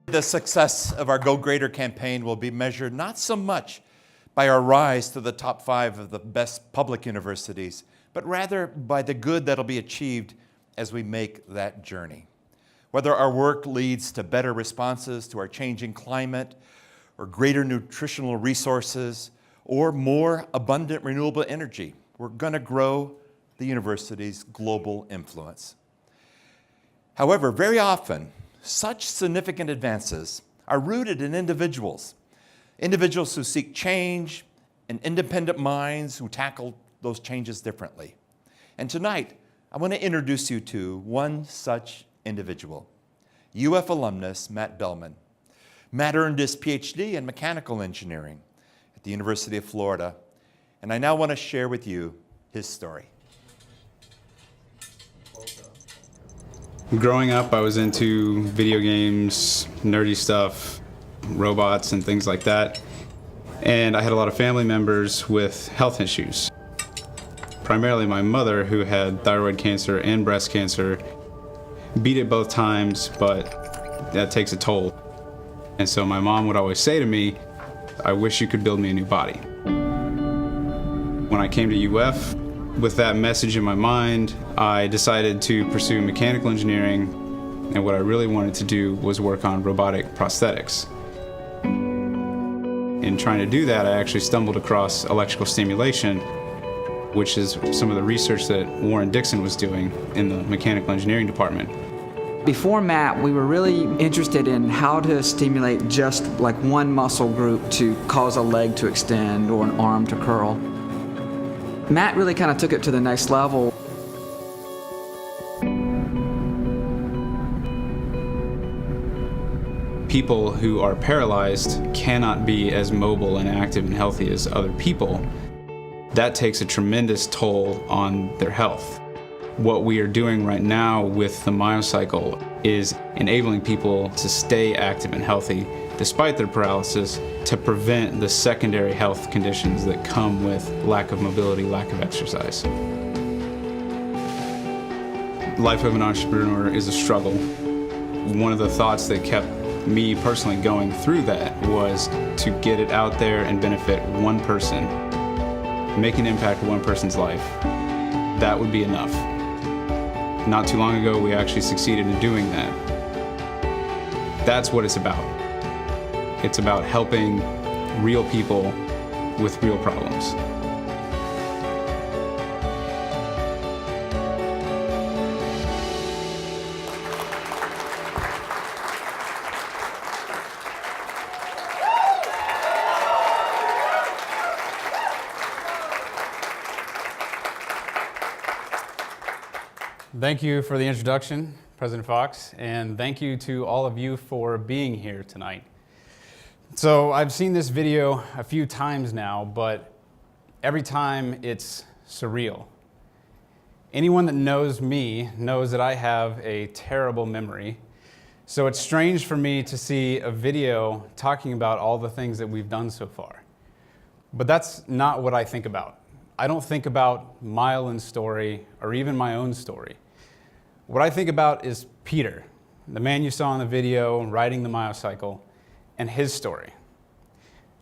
The success of our Go Greater campaign will be measured not so much by our rise to the top 5 of the best public universities, but rather by the good that'll be achieved as we make that journey. Whether our work leads to better responses to our changing climate, or greater nutritional resources, or more abundant renewable energy, we're going to grow the university's global influence. However, very often, such significant advances are rooted in individuals who seek change and independent minds who tackle those changes differently. And tonight, I want to introduce you to one such individual, UF alumnus Matt Bellman. Matt earned his PhD in mechanical engineering at the University of Florida, and I now want to share with you his story. Growing up, I was into video games, nerdy stuff, robots and things like that. And I had a lot of family members with health issues. Primarily my mother, who had thyroid cancer and breast cancer, beat it both times, but that takes a toll. And so my mom would always say to me, "I wish you could build me a new body." When I came to UF, with that message in my mind, I decided to pursue mechanical engineering, and what I really wanted to do was work on robotic prosthetics. In trying to do that, I actually stumbled across electrical stimulation, which is some of the research that Warren Dixon was doing in the mechanical engineering department. Before Matt, we were really interested in how to stimulate just like one muscle group to cause a leg to extend or an arm to curl. Matt really kind of took it to the next level. People who are paralyzed cannot be as mobile and active and healthy as other people. That takes a tremendous toll on their health. What we are doing right now with the Myocycle is enabling people to stay active and healthy despite their paralysis, to prevent the secondary health conditions that come with lack of mobility, lack of exercise. Life of an entrepreneur is a struggle. One of the thoughts that kept me personally going through that was to get it out there and benefit one person, make an impact in one person's life. That would be enough. Not too long ago, we actually succeeded in doing that. That's what it's about. It's about helping real people with real problems. Thank you for the introduction, President Fox, and thank you to all of you for being here tonight. So I've seen this video a few times now, but every time it's surreal. Anyone that knows me knows that I have a terrible memory, so it's strange for me to see a video talking about all the things that we've done so far. But that's not what I think about. I don't think about Myolyn's story or even my own story. What I think about is Peter, the man you saw in the video riding the Myocycle, and his story.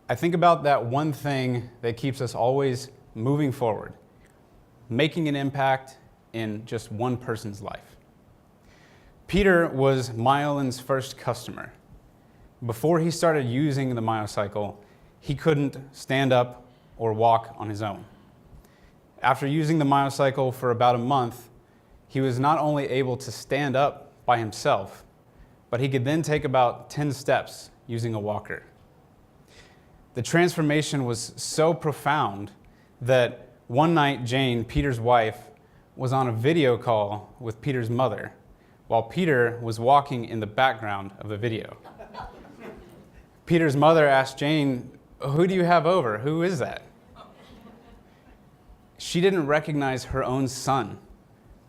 I think about that one thing that keeps us always moving forward, making an impact in just one person's life. Peter was Myolyn's first customer. Before he started using the Myocycle, he couldn't stand up or walk on his own. After using the Myocycle for about a month, he was not only able to stand up by himself, but he could then take about 10 steps using a walker. The transformation was so profound that one night Jane, Peter's wife, was on a video call with Peter's mother while Peter was walking in the background of the video. Peter's mother asked Jane, "Who do you have over? Who is that?" She didn't recognize her own son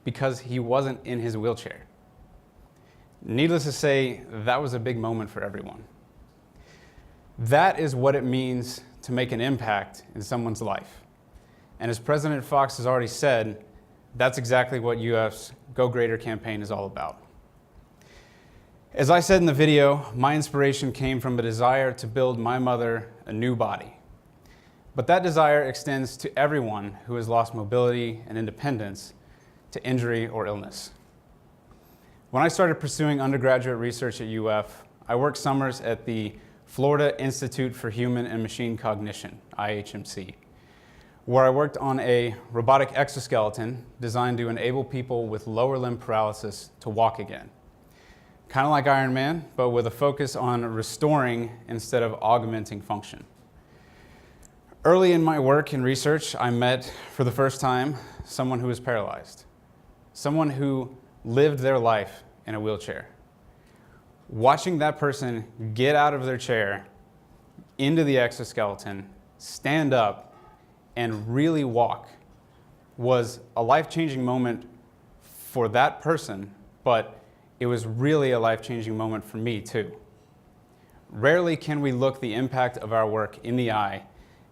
because he wasn't in his wheelchair. Needless to say, that was a big moment for everyone. That is what it means to make an impact in someone's life. And as President Fox has already said, that's exactly what UF's Go Greater campaign is all about. As I said in the video, my inspiration came from a desire to build my mother a new body. But that desire extends to everyone who has lost mobility and independence to injury or illness. When I started pursuing undergraduate research at UF, I worked summers at the Florida Institute for Human and Machine Cognition, IHMC, where I worked on a robotic exoskeleton designed to enable people with lower limb paralysis to walk again. Kind of like Iron Man, but with a focus on restoring instead of augmenting function. Early in my work and research, I met, for the first time, someone who was paralyzed. Someone who lived their life in a wheelchair. Watching that person get out of their chair, into the exoskeleton, stand up, and really walk was a life-changing moment for that person, but it was really a life-changing moment for me too. Rarely can we look the impact of our work in the eye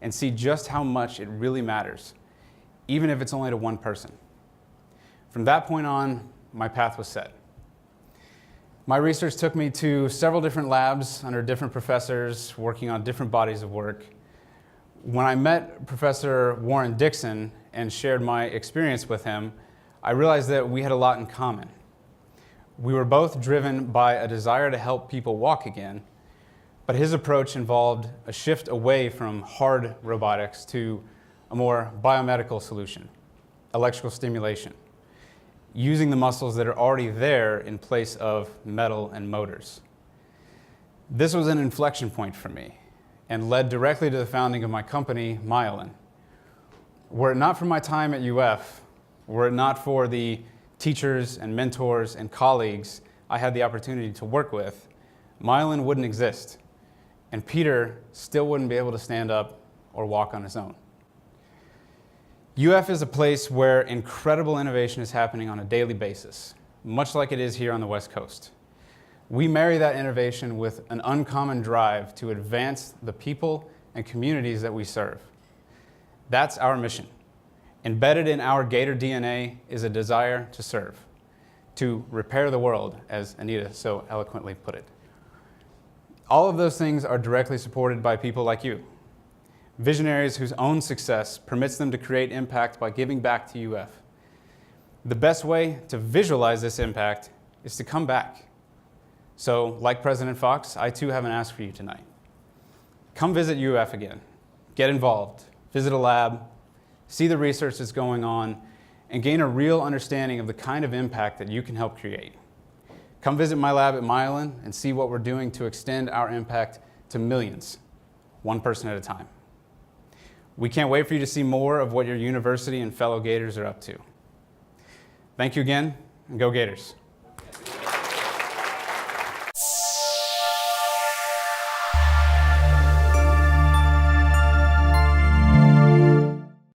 and see just how much it really matters, even if it's only to one person. From that point on, my path was set. My research took me to several different labs under different professors working on different bodies of work. When I met Professor Warren Dixon and shared my experience with him, I realized that we had a lot in common. We were both driven by a desire to help people walk again, but his approach involved a shift away from hard robotics to a more biomedical solution, electrical stimulation, using the muscles that are already there in place of metal and motors. This was an inflection point for me and led directly to the founding of my company, Myolyn. Were it not for my time at UF, were it not for the teachers and mentors and colleagues I had the opportunity to work with, Myolyn wouldn't exist, and Peter still wouldn't be able to stand up or walk on his own. UF is a place where incredible innovation is happening on a daily basis, much like it is here on the West Coast. We marry that innovation with an uncommon drive to advance the people and communities that we serve. That's our mission. Embedded in our Gator DNA is a desire to serve, to repair the world, as Anita so eloquently put it. All of those things are directly supported by people like you, visionaries whose own success permits them to create impact by giving back to UF. The best way to visualize this impact is to come back. So, like President Fox, I too have an ask for you tonight. Come visit UF again, get involved, visit a lab, see the research that's going on, and gain a real understanding of the kind of impact that you can help create. Come visit my lab at Myolyn and see what we're doing to extend our impact to millions, one person at a time. We can't wait for you to see more of what your university and fellow Gators are up to. Thank you again, and go Gators.